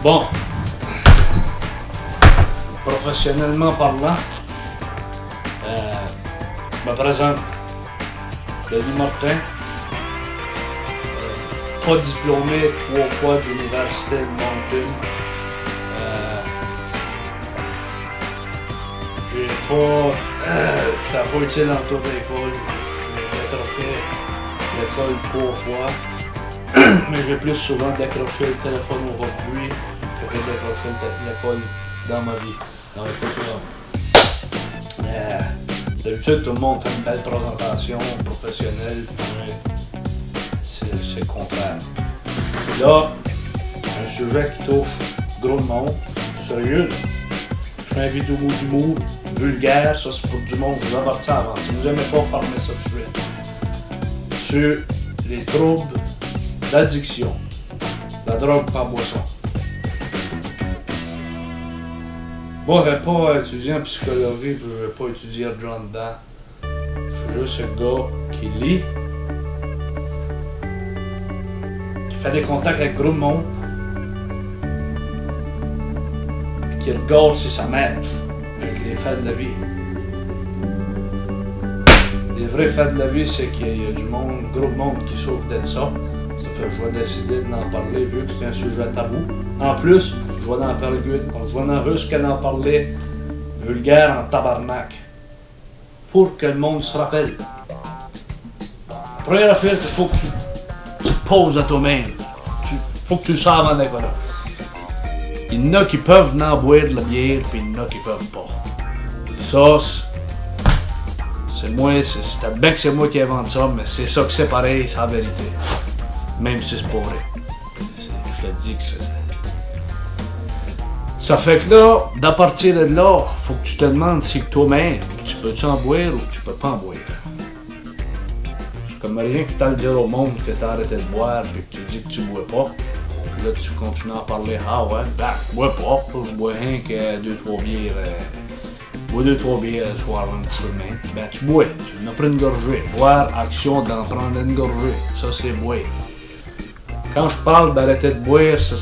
Bon, professionnellement parlant, je me présente, Denis Martin, pas diplômé 3 fois de l'Université de Moncton. Je n'ai pas été dans toute l'école. J'ai décroché l'école 3 fois. Mais j'ai plus souvent décroché le téléphone aujourd'hui que j'ai décroché le téléphone dans ma vie. Dans d'habitude, tout le monde fait une belle présentation professionnelle. C'est le contraire. Là, un sujet qui touche gros de monde, sérieux. Je fais une vidéo d'humour vulgaire, ça c'est pour du monde, je vous avertis avant. Si vous n'aimez pas, fermez ça tout de suite. Sur les troubles d'addiction, la drogue par boisson. Moi, je n'ai pas étudié en psychologie, je ne vais pas étudier John dedans. Je suis juste un gars qui lit, qui fait des contacts avec gros de monde, qui regarde si ça match avec les faits de la vie. Les vrais faits de la vie, c'est qu'il y a du monde, gros de monde qui souffre d'être ça. Ça fait que je vais décider d'en parler vu que c'est un sujet tabou. En plus, je vais en parler, je vais jusqu'à en parler vulgaire en tabarnak. Pour que le monde se rappelle. La première affaire, il faut que tu te poses à toi-même. Il faut que tu le saches avant d'être là. Il y en a qui peuvent venir boire de la bière, puis il y en a qui peuvent pas. Ça, c'est moi, c'est bien que c'est moi qui invente ça, mais c'est ça que c'est pareil, c'est la vérité. Même si c'est pas vrai. Je te dis que c'est... Ça fait que là, d'à partir de là, faut que tu te demandes si toi-même, tu peux-tu en boire ou tu peux pas en boire. C'est comme rien que t'as le dire au monde que t'as arrêté de boire et que tu dis que tu bois pas. Puis là, tu continues à en parler. Ah ouais, ben, je bois pas. Je bois rien que 2-3 bières. Je bois 2-3 bières le soir avant de coucher demain. Ben, tu bois. Tu en as pris une gorgée. Boire, action d'en prendre une gorgée. Ça, c'est boire. Quand je parle d'arrêter de boire, c'est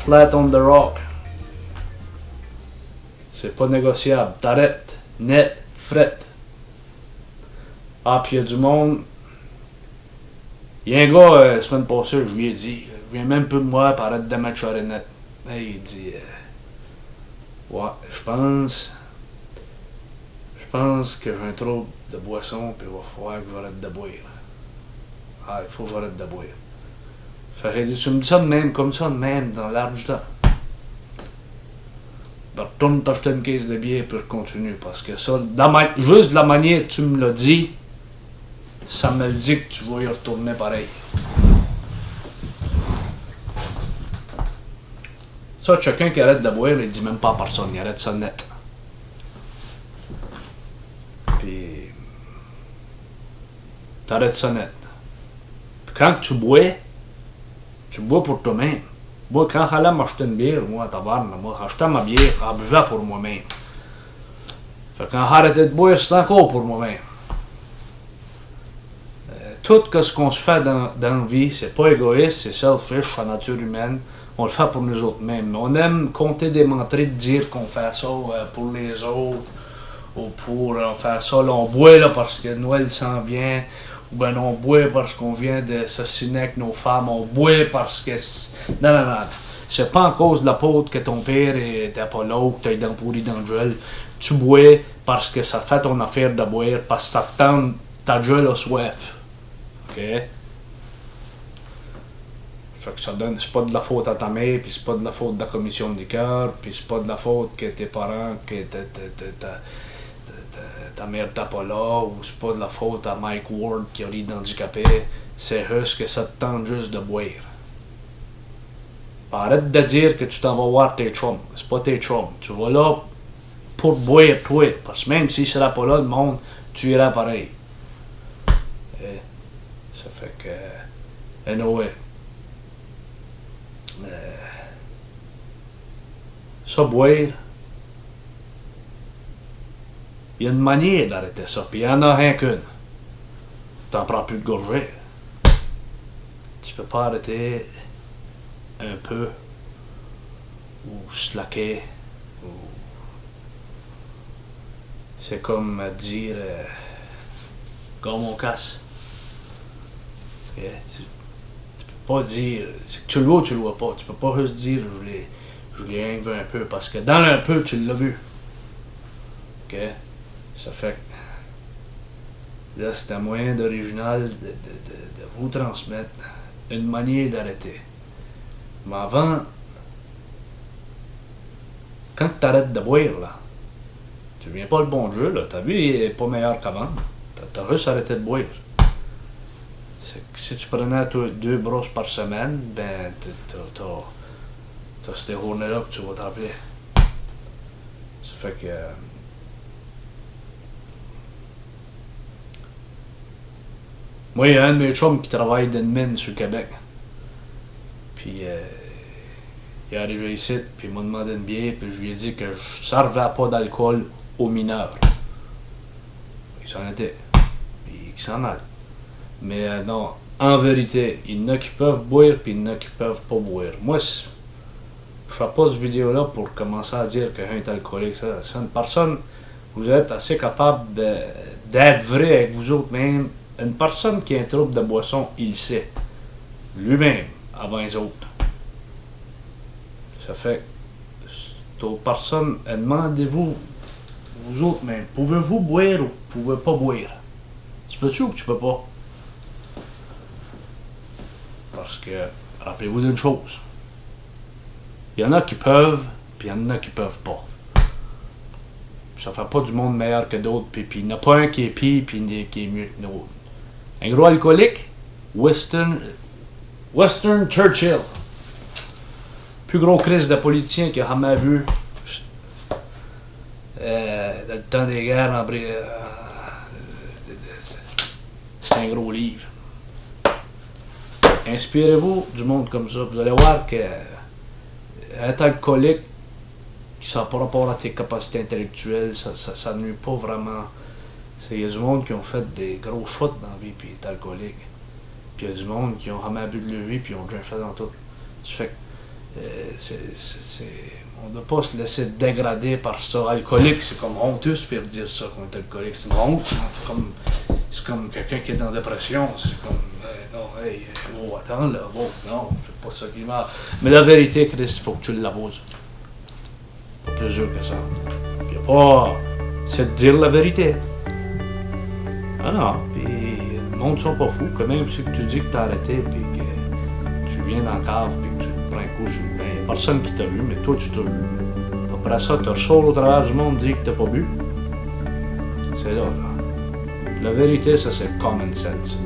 flat on the rock. C'est pas négociable. T'arrêtes. Net. Fret. Ah, pis y'a du monde. Y'a un gars, la semaine passée, je lui ai dit, je viens même peu de moi pour arrêter de mettre net. Et il dit, ouais, je pense que j'ai un trouble de boisson, puis il va falloir que j'arrête de boire. Ah, il faut que j'arrête de boire. Fait qu'il dit, tu me dis ça de même, comme ça de même, dans l'air du temps. Ben, retourne t'acheter une caisse de bière, puis je continue, parce que ça, juste de la manière que tu me l'as dit, ça me le dit que tu vas y retourner pareil. Ça, chacun qui arrête de boire, il dit même pas à personne, il arrête ça net. Puis, t'arrêtes ça net. Puis quand tu bois pour toi-même. Moi, quand j'allais m'acheter une bière, moi, à taverne, moi, j'achetais ma bière, j'en buvais pour moi-même. Fait quand j'arrêtais de boire, c'est encore pour moi-même. Tout ce qu'on se fait dans la vie, c'est pas égoïste, c'est selfish, c'est la nature humaine. On le fait pour nous autres mêmes. On aime compter des menteries de dire qu'on fait ça pour les autres, ou pour faire ça. Là, on boit là, parce que Noël s'en vient, ou bien on boit parce qu'on vient de s'assiner avec nos femmes, on boit parce que... Non. C'est pas en cause de la peau que ton père était pas là ou que t'as les dents pourries dans le gel. Tu bois parce que ça fait ton affaire de boire, parce que ça te tente, ta gueule a soif. OK? Fait que ça donne, c'est pas de la faute à ta mère, puis c'est pas de la faute de la commission de liqueur, puis c'est pas de la faute que tes parents, que ta mère t'as pas là, ou c'est pas de la faute à Mike Ward qui a l'air handicapé, c'est juste que ça te tente juste de boire. Arrête de dire que tu t'en vas voir tes chums, c'est pas tes chums, tu vas là pour boire toi, parce que même s'il sera pas là, le monde, tu iras pareil. Et ça fait que... Anyway. Ça, boire, il y a une manière d'arrêter ça, puis il y en a rien qu'une. T'en prends plus de gorgée. Tu peux pas arrêter un peu, ou slacker, ou... C'est comme dire, gars mon casse. Okay? Tu peux pas dire, c'est que tu le vois ou tu le vois pas. Tu peux pas juste dire, je l'ai rien vu un peu, parce que dans un peu, tu l'as vu. Ok? Ça fait que là, c'est un moyen d'original de vous transmettre une manière d'arrêter. Mais avant, quand tu arrêtes de boire, là, tu deviens pas le bon Dieu, là. Ta vie est pas meilleure qu'avant. T'as juste arrêté de boire. C'est que si tu prenais 2 brosses par semaine, ben, t'as ces journées-là que tu vas te rappeler. Ça fait que... moi, il y a un de mes chums qui travaille dans une mine sur Québec. Puis, il est arrivé ici, puis il m'a demandé une bière, puis je lui ai dit que je ne servais pas d'alcool aux mineurs. Il s'en était. Puis il s'en aille. Mais non, en vérité, il y en a qui peuvent boire, puis il y en a qui peuvent pas boire. Moi, je fais pas cette vidéo-là pour commencer à dire qu'un est alcoolique. C'est une personne, vous êtes assez capable d'être vrai avec vous autres même. Une personne qui a un trouble de boisson, il le sait. Lui-même, avant les autres. Ça fait que aux personnes, demandez-vous, vous autres même, pouvez-vous boire ou pouvez pas boire? Tu peux-tu ou tu peux pas? Parce que, rappelez-vous d'une chose. Il y en a qui peuvent, puis il y en a qui peuvent pas. Ça fait pas du monde meilleur que d'autres, puis il n'y en a pas un qui est pire, puis qui est mieux que l'autre. Un gros alcoolique, Winston Churchill. Plus gros crise de politicien qu'il a jamais vu. Dans le temps des guerres, c'est un gros livre. Inspirez-vous du monde comme ça. Vous allez voir que être alcoolique, ça n'a pas rapport à tes capacités intellectuelles, ça nuit pas vraiment. Il y a du monde qui ont fait des gros choix dans la vie puis est alcoolique. Puis il y a du monde qui ont jamais bu de leur vie puis ont déjà fait dans tout. Ça fait que on ne doit pas se laisser dégrader par ça. Alcoolique, c'est comme honteux se faire dire ça qu'on est alcoolique. C'est une honte. C'est comme quelqu'un qui est en dépression. C'est comme non, hey, oh, attends là, bon, non, c'est pas ça qui marche. Mais la vérité, Chris, il faut que tu l'avoues. Pas plus dur que ça. Puis pas. C'est de dire la vérité. Ah non, puis le monde sont pas fous, quand même si tu dis que t'as arrêté, puis que tu viens dans la cave, puis que tu te prends un coup sur le bain. Il y a personne qui t'a vu, mais toi tu t'as vu. Après ça, tu ressors au travers du monde, dis que t'as pas bu. C'est là. La vérité, ça c'est common sense.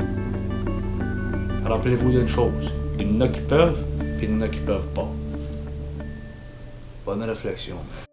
Rappelez-vous d'une chose, il y en a qui peuvent, puis il y en a qui peuvent pas. Bonne réflexion.